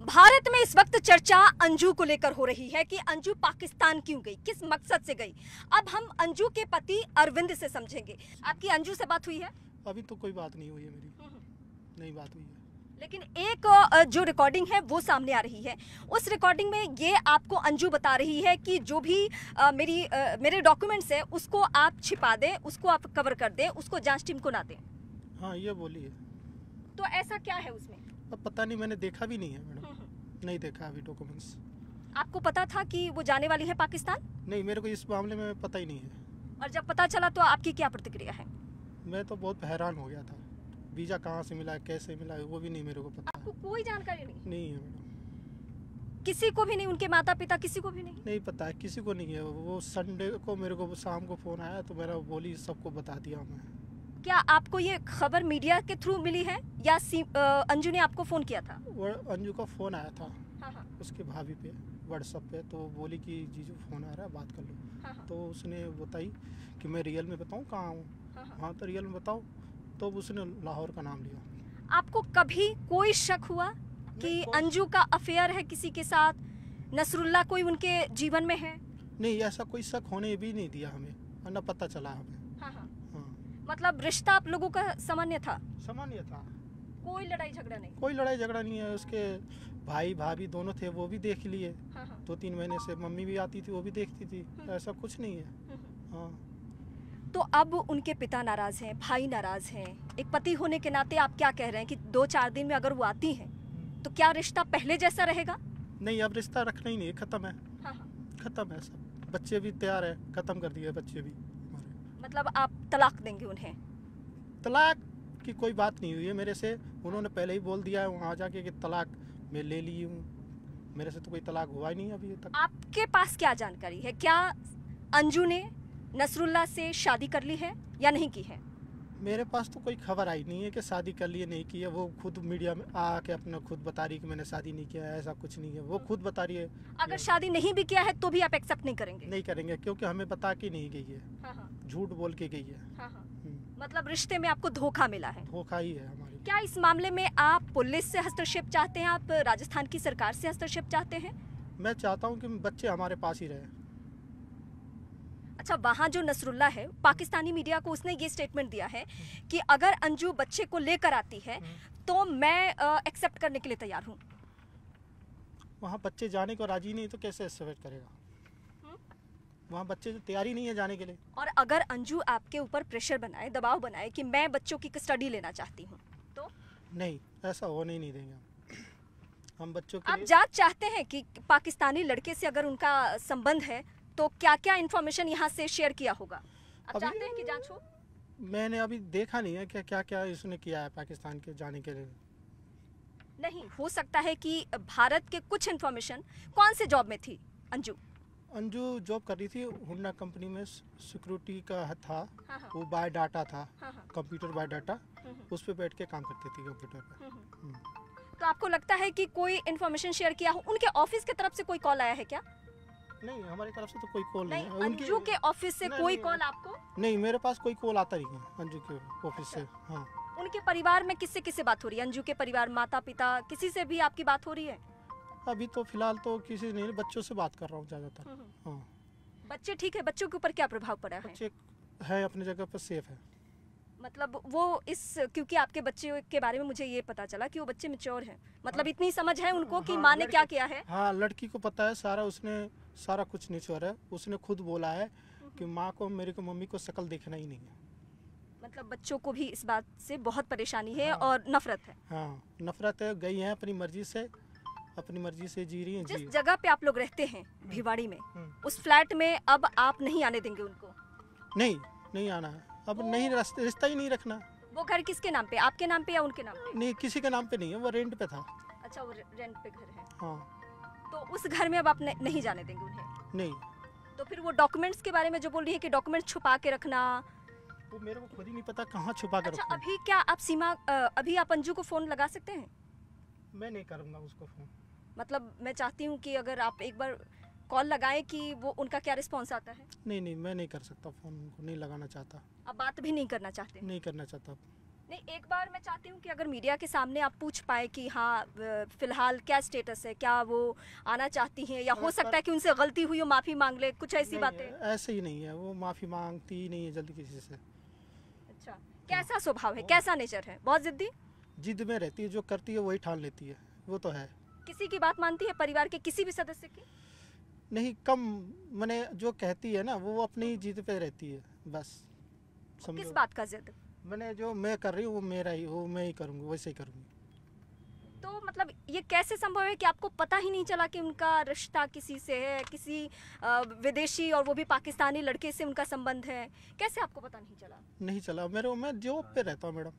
भारत में इस वक्त चर्चा अंजू को लेकर हो रही है कि अंजू पाकिस्तान क्यों गई, किस मकसद से गई। अब हम अंजू के पति अरविंद से समझेंगे। आपकी अंजू से बात हुई है? अभी तो कोई बात नहीं हुई है मेरी, नहीं बात हुई है। लेकिन एक जो रिकॉर्डिंग है वो सामने आ रही है। उस रिकॉर्डिंग में ये आपको अंजू बता रही है कि जो भी मेरे डॉक्यूमेंट्स है उसको आप छिपा दें, उसको आप कवर कर दें, उसको जांच टीम को ना दें। हाँ, ये बोली है। तो ऐसा क्या है उसमें? अब पता नहीं, मैंने देखा भी नहीं है मैडम, नहीं देखा अभी डॉक्यूमेंट्स। आपको पता था कि वो जाने वाली है पाकिस्तान? नहीं, मेरे को इस मामले में पता ही नहीं है। और जब पता चला तो आपकी क्या प्रतिक्रिया है? मैं तो बहुत हैरान हो गया था। वीज़ा कहाँ से मिला, कैसे मिला, वो भी नहीं मेरे को पता। आपको कोई जानकारी नहीं है मैडम, किसी को भी नहीं? उनके माता पिता किसी को भी नहीं पता है, किसी को नहीं है। वो संडे को मेरे को शाम को फ़ोन आया तो मेरा बोली सबको बता दिया मैं। क्या आपको ये खबर मीडिया के थ्रू मिली है या अंजू ने आपको फ़ोन किया था? वो अंजू का फ़ोन आया था। हाँ। उसके भाभी पे व्हाट्सएप पे, तो बोली कि जीजू फ़ोन आ रहा है, बात कर लो। हाँ। तो उसने बताई कि मैं रियल में बताऊँ कहाँ हूँ। हाँ, तो रियल में बताओ। तो उसने लाहौर का नाम लिया। आपको कभी कोई शक हुआ कि अंजू का अफेयर है किसी के साथ, नसरुल्लाह कोई उनके जीवन में है? नहीं, ऐसा कोई शक होने भी नहीं दिया हमें, न पता चला हमें। हाँ। मतलब रिश्ता आप लोगों का सामान्य था? सामान्य था, कोई लड़ाई झगड़ा नहीं? कोई लड़ाई झगड़ा नहीं है। उसके भाई भाभी दोनों थे, वो भी देख लिए। हाँ। 2-3 महीने से मम्मी भी आती थी, वो भी देखती थी। ऐसा कुछ नहीं है। हाँ। तो अब उनके पिता नाराज हैं, भाई नाराज हैं। एक पति होने के नाते आप क्या कह रहे हैं कि 2-4 दिन में अगर वो आती हैं तो क्या रिश्ता पहले जैसा रहेगा? नहीं, अब रिश्ता रखना ही नहीं है, खत्म है। हाँ। खत्म है सब। बच्चे भी तैयार है, खत्म कर दिए बच्चे भी हमारे। मतलब आप तलाक देंगे उन्हें? तलाक की कोई बात नहीं हुई है मेरे से। उन्होंने पहले ही बोल दिया है वहाँ जाके कि तलाक मैं ले ली हूँ। मेरे से तो कोई तलाक हुआ ही नहीं अभी तक। आपके पास क्या जानकारी है? क्या अंजू ने नसरुल्लाह से शादी कर ली है या नहीं की है? मेरे पास तो कोई खबर आई नहीं है कि शादी कर ली है, नहीं की है। वो खुद मीडिया में आके अपना खुद बता रही है कि मैंने शादी नहीं किया है। ऐसा कुछ नहीं है, वो खुद बता रही है। अगर शादी नहीं भी किया है तो भी आप एक्सेप्ट नहीं करेंगे? नहीं करेंगे, क्योंकि हमें बता के नहीं गई है। हाँ। झूठ बोल के गई है। हाँ। मतलब रिश्ते में आपको धोखा मिला है? धोखा ही है हमारी। क्या इस मामले में आप पुलिस से हस्तक्षेप चाहते हैं? आप राजस्थान की सरकार से हस्तक्षेप चाहते हैं? मैं चाहता हूँ कि बच्चे हमारे पास ही रहे। अच्छा, वहाँ जो नसरुल्लाह है, पाकिस्तानी मीडिया को उसने ये स्टेटमेंट दिया है कि अगर अंजू बच्चे को लेकर आती है तो मैं एक्सेप्ट करने के लिए तैयार हूँ। वहाँ बच्चे जाने को राजी नहीं तो कैसे एक्सेप्ट करेगा? वहाँ बच्चे तो तैयारी नहीं है जाने के लिए। और अगर अंजू आपके ऊपर प्रेशर बनाए, दबाव बनाए कि मैं बच्चों की कस्टडी लेना चाहती हूँ तो? नहीं, ऐसा होने ही नहीं देंगे हम बच्चों के आप लिए। जांच चाहते हैं कि पाकिस्तानी लड़के से अगर उनका संबंध है तो क्या क्या इन्फॉर्मेशन यहाँ से शेयर किया होगा? आप चाहते हैं कि जांच हो? मैंने अभी देखा नहीं है कि क्या क्या इसने किया है पाकिस्तान के जाने के लिए। नहीं, हो सकता है कि भारत के कुछ इन्फॉर्मेशन। कौन से जॉब में थी अंजू? अंजू जॉब कर रही थी हुंडा कंपनी में, सिक्योरिटी का था। हाँ। वो बाय डाटा था। हाँ। कंप्यूटर बाय डाटा, उस पर बैठ के काम करती थी कंप्यूटर पे। तो आपको लगता है कि कोई इन्फॉर्मेशन शेयर किया हो? उनके ऑफिस की तरफ से कोई कॉल आया है क्या? नहीं, हमारी तरफ से तो कोई कॉल नहीं है। अंजू के ऑफिस से कोई कॉल आपको? नहीं, मेरे पास कोई कॉल आता नहीं है अंजू के ऑफिस से। हाँ। उनके परिवार में किससे किससे बात हो रही है? अंजू के परिवार, माता पिता, किसी से भी आपकी बात हो रही है? अभी तो फिलहाल तो किसी नहीं, बच्चों से बात कर रहा हूँ ज़्यादातर। हाँ। बच्चे ठीक है? बच्चों के ऊपर क्या प्रभाव पड़ा है? बच्चे है अपनी जगह पर सेफ है। मतलब वो क्योंकि आपके बच्चे के बारे में मुझे ये पता चला कि वो बच्चे मैच्योर हैं, मतलब इतनी समझ है उनको कि माँ ने क्या किया है। हाँ, लड़की को पता है सारा, उसने सारा कुछ निचोर है। उसने खुद बोला है कि माँ को, मेरी को, मम्मी को शक्ल देखना ही नहीं है। मतलब बच्चों को भी इस बात से बहुत परेशानी है। हाँ। और नफरत है। हाँ, नफरत है। गई है अपनी मर्जी से, अपनी मर्जी से जी रही है। जिस जगह पे आप लोग रहते हैं भिवाड़ी में, उस फ्लैट में अब आप नहीं आने देंगे उनको? नहीं आना है अब। नहीं, रिश्ता ही नहीं रखना। वो घर किसके नाम पे? आपके नाम पे या उनके नाम पे? नहीं, किसी के नाम पे नहीं है, वो रेंट पे था। अच्छा, वो रेंट पे घर है। हाँ। तो उस घर में अब आप नहीं जाने देंगे उन्हें? नहीं। तो फिर वो डॉक्यूमेंट्स के बारे में जो बोल रही है कि डॉक्यूमेंट्स छुपा के रखना, वो मेरे को खुद ही नहीं पता कहाँ छुपा कर। अच्छा, अभी क्या आप अभी आप अंजू को फोन लगा सकते हैं? मैं नहीं करूँगा उसको फोन। मतलब मैं चाहती हूँ कि अगर आप एक बार कॉल लगाएं कि वो उनका क्या रिस्पॉन्स आता है। नहीं, मैं नहीं कर सकता फोन, उनको नहीं लगाना चाहता। आप बात भी नहीं करना चाहते? नहीं करना चाहता। नहीं, एक बार मैं चाहती हूँ कि अगर मीडिया के सामने आप पूछ पाए कि हाँ फिलहाल क्या स्टेटस है, क्या वो आना चाहती हैं, या हो सकता है कि उनसे गलती हुई हो माफ़ी मांग ले, कुछ ऐसी नहीं, बातें। ऐसे ही नहीं है, वो माफ़ी मांगती ही नहीं है जल्दी किसी से। अच्छा, कैसा स्वभाव है, कैसा नेचर है? बहुत जिद्दी? जिद में रहती है, जो करती है वही ठान लेती है, वो तो है। किसी की बात मानती है, परिवार के किसी भी सदस्य की? नहीं, कम। मैंने जो कहती है ना वो अपनी जिद पे रहती है, बस किस समझो। बात का जिद? मैंने जो मैं कर रही हूँ वो मेरा ही, वो मैं ही करूँगी, वैसे ही करूँगी। तो मतलब ये कैसे संभव है कि आपको पता ही नहीं चला कि उनका रिश्ता किसी से है, किसी विदेशी और वो भी पाकिस्तानी लड़के से उनका संबंध है? कैसे आपको पता नहीं चला? नहीं चला मेरे को, मैं जॉब पे रहता हूँ मैडम,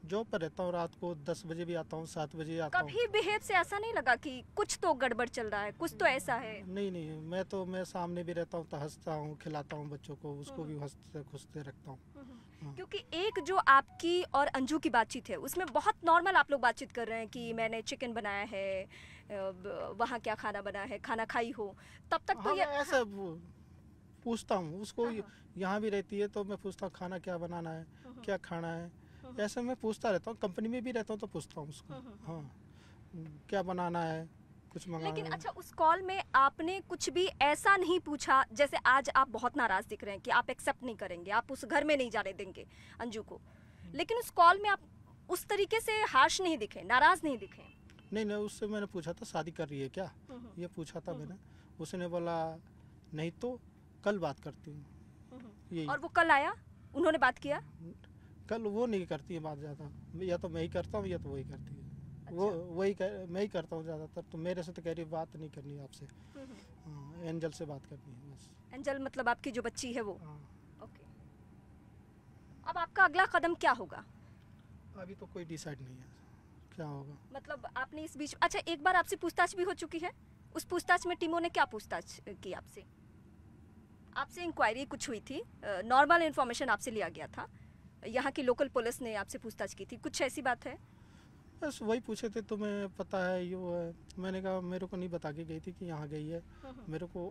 जॉब पर रहता हूँ, रात को 10 बजे भी आता हूँ, 7 बजे आता हूँ। कभी बिहेव से ऐसा नहीं लगा कि कुछ तो गड़बड़ चल रहा है, कुछ तो ऐसा है? नहीं नहीं, मैं सामने भी रहता हूँ तो हंसता हूँ, खिलाता हूँ बच्चों को, उसको भी हंसते खुशते रखता हूँ। हाँ। क्योंकि एक जो आपकी और अंजू की बातचीत है उसमें बहुत नॉर्मल आप लोग बातचीत कर रहे हैं कि मैंने चिकन बनाया है, वहाँ क्या खाना बना है, खाना खाई हो, तब तक तो हाँ, ये मैं ऐसे पूछता हूँ उसको, हाँ, हाँ। यहाँ भी रहती है तो मैं पूछता हूँ खाना क्या बनाना है, क्या खाना है, ऐसे मैं पूछता रहता हूँ, कंपनी में भी रहता हूँ तो पूछता हूँ उसको। हाँ, क्या बनाना है, कुछ मंगाना लेकिन है। अच्छा, उस कॉल में आपने कुछ भी ऐसा नहीं पूछा, जैसे आज आप बहुत नाराज दिख रहे हैं कि आप एक्सेप्ट नहीं करेंगे, आप उस घर में नहीं जाने देंगे अंजू को, लेकिन उस कॉल में आप उस तरीके से हार्श नहीं दिखे, नाराज नहीं दिखे? नहीं नहीं, उससे मैंने पूछा था शादी कर रही है क्या, ये पूछा था मैंने। उसने बोला नहीं तो कल बात करती हूँ, यही। और वो कल आया, उन्होंने बात किया? कल वो नहीं करती है बात ज़्यादा, या तो मैं ही करता हूँ या तो वही करती है। वो मैं ही करता हूँ ज़्यादातर, तो मेरे से तो कह रही है बात नहीं करनी है आपसे। हाँ, एंजल से बात करनी है बस। एंजल मतलब आपकी जो बच्ची है वो? हाँ, ओके। अब आपका अगला कदम क्या होगा? अभी तो कोई डिसाइड नहीं है क्या होगा। मतलब आपने इस बीच, अच्छा एक बार आपसे पूछताछ भी हो चुकी है, उस पूछताछ में टीमों ने क्या पूछताछ की आपसे? आपसे इंक्वायरी कुछ हुई थी, नॉर्मल इन्फॉर्मेशन आपसे लिया गया था, यहाँ की लोकल पुलिस ने आपसे पूछताछ की थी, कुछ ऐसी बात है? बस वही पूछे थे तुम्हें पता है ये वो है, मैंने कहा मेरे को नहीं बता के गई थी कि यहाँ गई है, मेरे को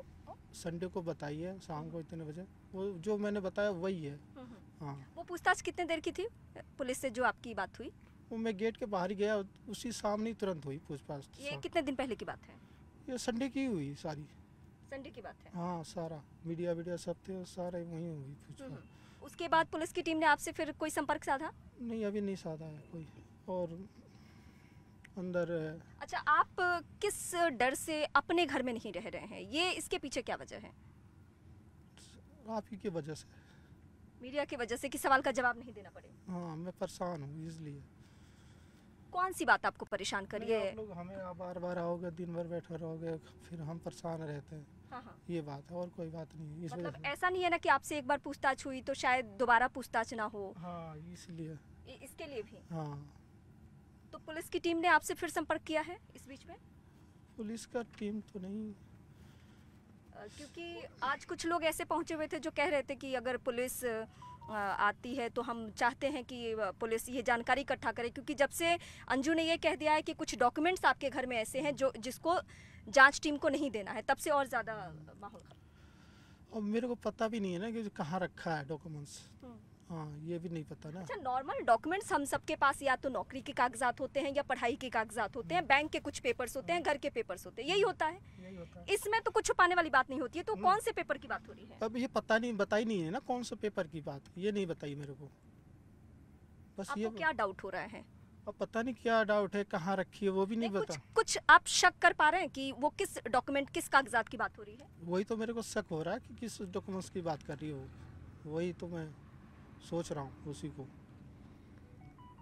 संडे को बताई है शाम को इतने बजे, वो जो मैंने बताया वही है। हाँ, वो पूछताछ कितने देर की थी पुलिस से जो आपकी बात हुई? वो मैं गेट के बाहर ही गया, उसी सामने ही तुरंत हुई पूछताछ। ये कितने दिन पहले की बात है? ये संडे की हुई सारी। संडे की बात है। हाँ, सारा मीडिया वीडिया सब थे, सारे वहीं हुई पूछताछ। उसके बाद पुलिस की टीम ने आपसे फिर कोई संपर्क साधा? नहीं, अभी नहीं साधा है कोई, और अंदर अच्छा, आप किस डर से अपने घर में नहीं रह रहे हैं, ये इसके पीछे क्या वजह है? आप ही की वजह से। मीडिया की वजह से कि सवाल का जवाब नहीं देना पड़े? हाँ, मैं परेशान हूँ इसलिए। कौन सी बात आपको परेशान कर रही नहीं, है? आप लोग हमें बार बार आओगे, दिन भर बैठे रहोगे, फिर हम परेशान रहते हैं, हाँ हाँ। ये बात है, और कोई बात नहीं है इस वजह मतलब से। ऐसा नहीं है ना कि आपसे एक बार पूछताछ हुई तो शायद दोबारा पूछताछ ना हो, हाँ, इसलिए। इसके लिए भी? हाँ, तो पुलिस की टीम ने आपसे फिर संपर्क किया है इस बीच में? पुलिस का टीम तो नहीं। क्योंकि आज कुछ लोग ऐसे पहुंचे हुए थे जो कह रहे थे कि अगर पुलिस आती है तो हम चाहते हैं कि पुलिस ये जानकारी इकट्ठा करे, क्योंकि जब से अंजू ने ये कह दिया है कि कुछ डॉक्यूमेंट्स आपके घर में ऐसे हैं जो जिसको जांच टीम को नहीं देना है, तब से और ज़्यादा माहौल खराब। अब मेरे को पता भी नहीं है ना कि कहाँ रखा है डॉक्यूमेंट्स। हाँ, ये भी नहीं पता ना। अच्छा, नॉर्मल डॉक्यूमेंट्स हम सबके पास या तो नौकरी के कागजात होते हैं या पढ़ाई के कागजात होते हैं, बैंक के कुछ पेपर्स होते हैं, घर के पेपर्स होते हैं, यही होता है। यही होता है। इसमें तो कुछ छुपाने वाली बात नहीं होती है, तो कौन से पेपर की बात हो रही है? अब ये पता नहीं, बताई नहीं है ना कौन सा पेपर की बात, ये नहीं बताई मेरे को, बस ये। आपको क्या डाउट हो रहा है? अब पता नहीं क्या डाउट है, कहाँ रखी है वो भी नहीं कुछ बता। कुछ आप शक कर पा रहे हैं कि वो किस डॉक्यूमेंट, किस कागजात की बात हो रही है? वही तो मेरे को शक हो रहा है कि किस डॉक्यूमेंट्स की बात कर रही हो, वही तो मैं सोच रहा हूँ उसी को।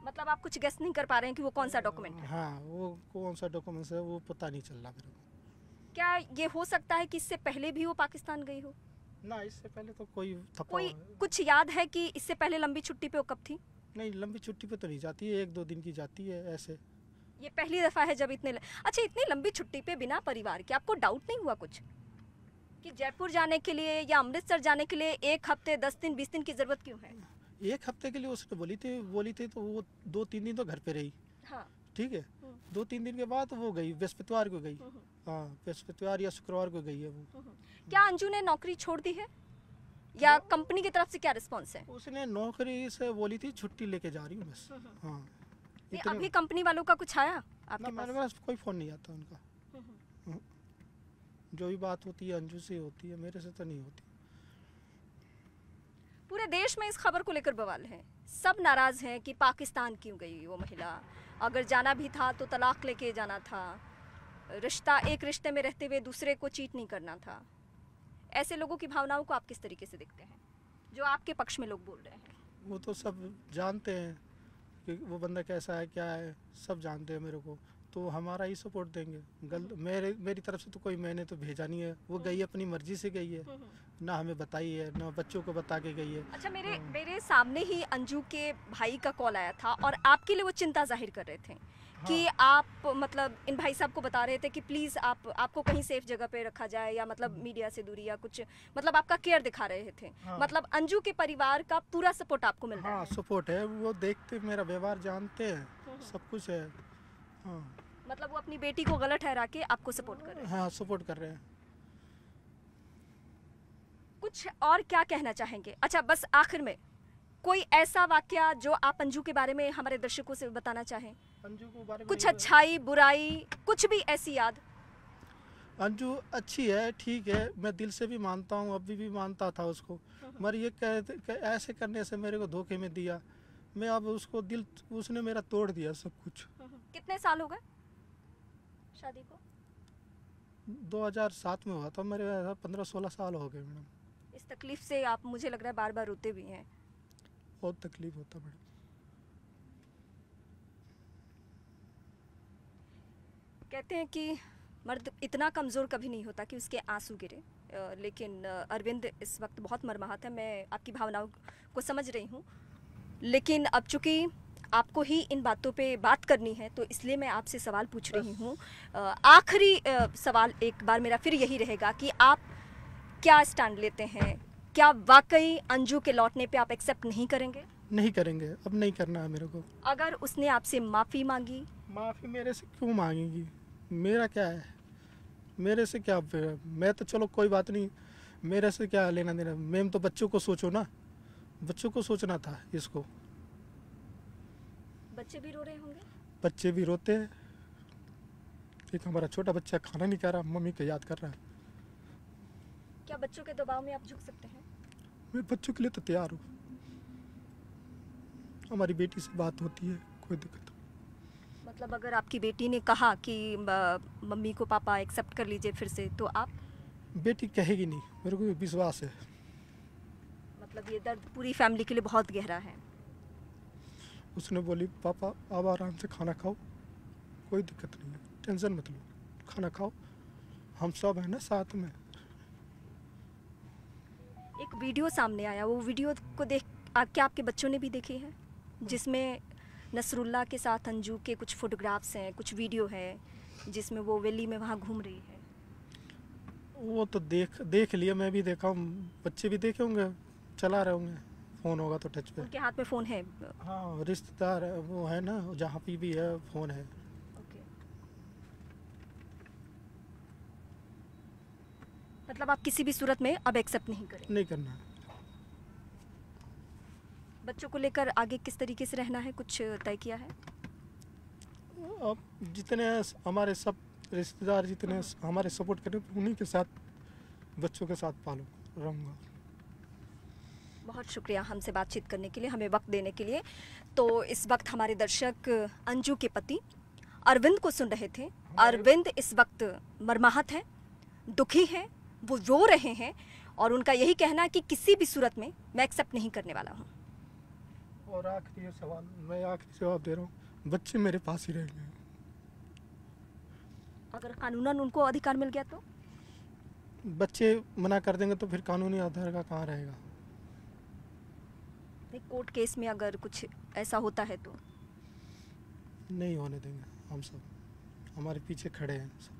मतलब आप कुछ गेस नहीं कर पा रहे हैं कि वो कौन सा डॉक्यूमेंट है? हाँ, वो कौन सा डॉक्यूमेंट्स है वो पता नहीं चल रहा मेरे को। क्या ये हो सकता है कि इससे पहले भी वो पाकिस्तान गई हो? ना, इससे पहले तो कोई थप्पा। कोई कुछ याद है कि इससे पहले लंबी छुट्टी पे वो कब थी? नहीं, लंबी छुट्टी पे तो नहीं जाती है, 1-2 दिन की जाती है ऐसे। ये पहली दफा है जब अच्छा, इतनी लंबी छुट्टी पे बिना परिवार के आपको डाउट नहीं हुआ कुछ कि जयपुर जाने के लिए या अमृतसर जाने के लिए 1 हफ्ते 10 दिन 20 दिन की जरूरत क्यों है? 1 हफ्ते के लिए उसने बोली थी तो वो 2-3 दिन तो घर पे रही। हाँ। ठीक है, 2-3 दिन के बाद वो गई, बृहस्पतिवार को गई। हाँ, बृहस्पतिवार या शुक्रवार को गई है वो। क्या अंजू ने नौकरी छोड़ दी है या कंपनी की तरफ से क्या रिस्पॉन्स है? उसने नौकरी से बोली थी छुट्टी लेके जा रही हूँ बस। हाँ नहीं, अभी कंपनी वालों का कुछ आया आपके ना, पास? मेरे पास कोई फ़ोन नहीं आता उनका। जो भी बात होती है अंजू से होती है, मेरे से तो नहीं होती। पूरे देश में इस खबर को लेकर बवाल है, सब नाराज हैं कि पाकिस्तान क्यों गई वो महिला, अगर जाना भी था तो तलाक लेके जाना था, एक रिश्ते में रहते हुए दूसरे को चीट नहीं करना था। ऐसे लोगों की भावनाओं को आप किस तरीके से देखते हैं, जो आपके पक्ष में लोग बोल रहे हैं? वो तो सब जानते हैं कि वो बंदा कैसा है क्या है, सब जानते हैं मेरे को, तो हमारा ही सपोर्ट देंगे। मेरी तरफ से तो कोई मैंने तो भेजा नहीं है, वो गई अपनी मर्जी से गई है, ना हमें बताई है ना बच्चों को बता के गई है। अच्छा, मेरे सामने ही अंजू के भाई का कॉल आया था और आपके लिए वो चिंता जाहिर कर रहे थे कि आप मतलब इन भाई साहब को बता रहे थे कि प्लीज़ आपको कहीं सेफ जगह पे रखा जाए, या मतलब मीडिया से दूरी या कुछ, मतलब आपका केयर दिखा रहे थे। मतलब अंजू के परिवार का पूरा सपोर्ट आपको मिल रहा है? हाँ सपोर्ट है, वो देखते मेरा व्यवहार जानते हैं, सब कुछ है। हाँ मतलब वो अपनी बेटी को गलत ठहरा के आपको सपोर्ट कर रहे हैं? हाँ सपोर्ट कर रहे हैं। कुछ और क्या कहना चाहेंगे? अच्छा, बस आखिर में कोई ऐसा वाकया जो आप अंजू के बारे में हमारे दर्शकों से बताना चाहें? अंजू के बारे में कुछ अच्छाई बुराई कुछ भी ऐसी याद? अंजू अच्छी है, ठीक है, मैं दिल से भी मानता हूँ, अभी भी मानता था उसको, मगर ये ऐसे करने से मेरे को धोखे में दिया, मैं अब उसको उसने मेरा तोड़ दिया सब कुछ। कितने साल हो गए शादी को? 2007 में हुआ था, मेरे 15-16 साल हो गए मैडम। इस तकलीफ से आप, मुझे लग रहा है, बार बार रोते भी हैं। बहुत तकलीफ होता मैडम। कहते हैं कि मर्द इतना कमज़ोर कभी नहीं होता कि उसके आंसू गिरे, लेकिन अरविंद इस वक्त बहुत मर्माहत है। मैं आपकी भावनाओं को समझ रही हूँ, लेकिन अब चूँकि आपको ही इन बातों पे बात करनी है तो इसलिए मैं आपसे सवाल पूछ रही हूँ। आखिरी सवाल एक बार मेरा फिर यही रहेगा कि आप क्या स्टैंड लेते हैं? क्या वाकई अंजू के लौटने पे आप एक्सेप्ट नहीं करेंगे? नहीं करेंगे, अब नहीं करना है मेरे को। अगर उसने आपसे माफ़ी मांगी? माफ़ी मेरे से क्यों मांगेगी, मेरा क्या है, मेरे से क्या, मैं तो चलो कोई बात नहीं, मेरे से क्या लेना देना, मैम तो बच्चों को सोचो ना, बच्चों को सोचना था इसको। बच्चे भी रो रहे होंगे? बच्चे भी रोते हैं, एक हमारा छोटा बच्चा खाना नहीं खा रहा, मम्मी को याद कर रहा है। क्या बच्चों के दबाव में आप झुक सकते हैं? मैं बच्चों के लिए तो तैयार हूँ, हमारी बेटी से बात होती है, कोई दिक्कत नहीं। मतलब अगर आपकी बेटी ने कहा कि मम्मी को पापा एक्सेप्ट कर लीजिए फिर से, तो आप? बेटी कहेगी नहीं, मेरे को विश्वास है। मतलब ये दर्द पूरी फैमिली के लिए बहुत गहरा है। उसने बोली पापा आप आराम से खाना खाओ, कोई दिक्कत नहीं है, टेंशन मत लो, खाना खाओ, हम सब हैं ना साथ में। एक वीडियो सामने आया, वो वीडियो को देख क्या आपके बच्चों ने भी देखी है, जिसमें नसरुल्लाह के साथ अंजू के कुछ फोटोग्राफ्स हैं, कुछ वीडियो है जिसमें वो वैली में वहाँ घूम रही है? वो तो देख लिया, मैं भी देखा हूँ, बच्चे भी देखे होंगे, चला रहे होंगे, फ़ोन होगा तो टच पे। उनके हाथ में फ़ोन है? हाँ रिश्तेदार वो है ना, जहाँ पे भी है फ़ोन है। ओके। मतलब आप किसी भी सूरत में अब एक्सेप्ट नहीं करेंगे? नहीं करना है। बच्चों को लेकर आगे किस तरीके से रहना है, कुछ तय किया है? अब जितने हमारे सब रिश्तेदार जितने हमारे सपोर्ट करें, उन्हीं के साथ, बच्चों के साथ रहूँगा। बहुत शुक्रिया हमसे बातचीत करने के लिए, हमें वक्त देने के लिए। तो इस वक्त हमारे दर्शक अंजू के पति अरविंद को सुन रहे थे। अरविंद इस वक्त मर्माहत है, दुखी है, वो रो रहे हैं और उनका यही कहना है कि किसी भी सूरत में मैं एक्सेप्ट नहीं करने वाला हूँ। और आखिरी सवाल, मैं आखिरी जवाब दे रहा हूँ, बच्चे मेरे पास ही रहेंगे। अगर कानूनन उनको अधिकार मिल गया तो? बच्चे मना कर देंगे तो फिर कानूनी आधार का कहाँ रहेगा? कोर्ट केस में अगर कुछ ऐसा होता है तो? नहीं होने देंगे, हम सब हमारे पीछे खड़े हैं सब।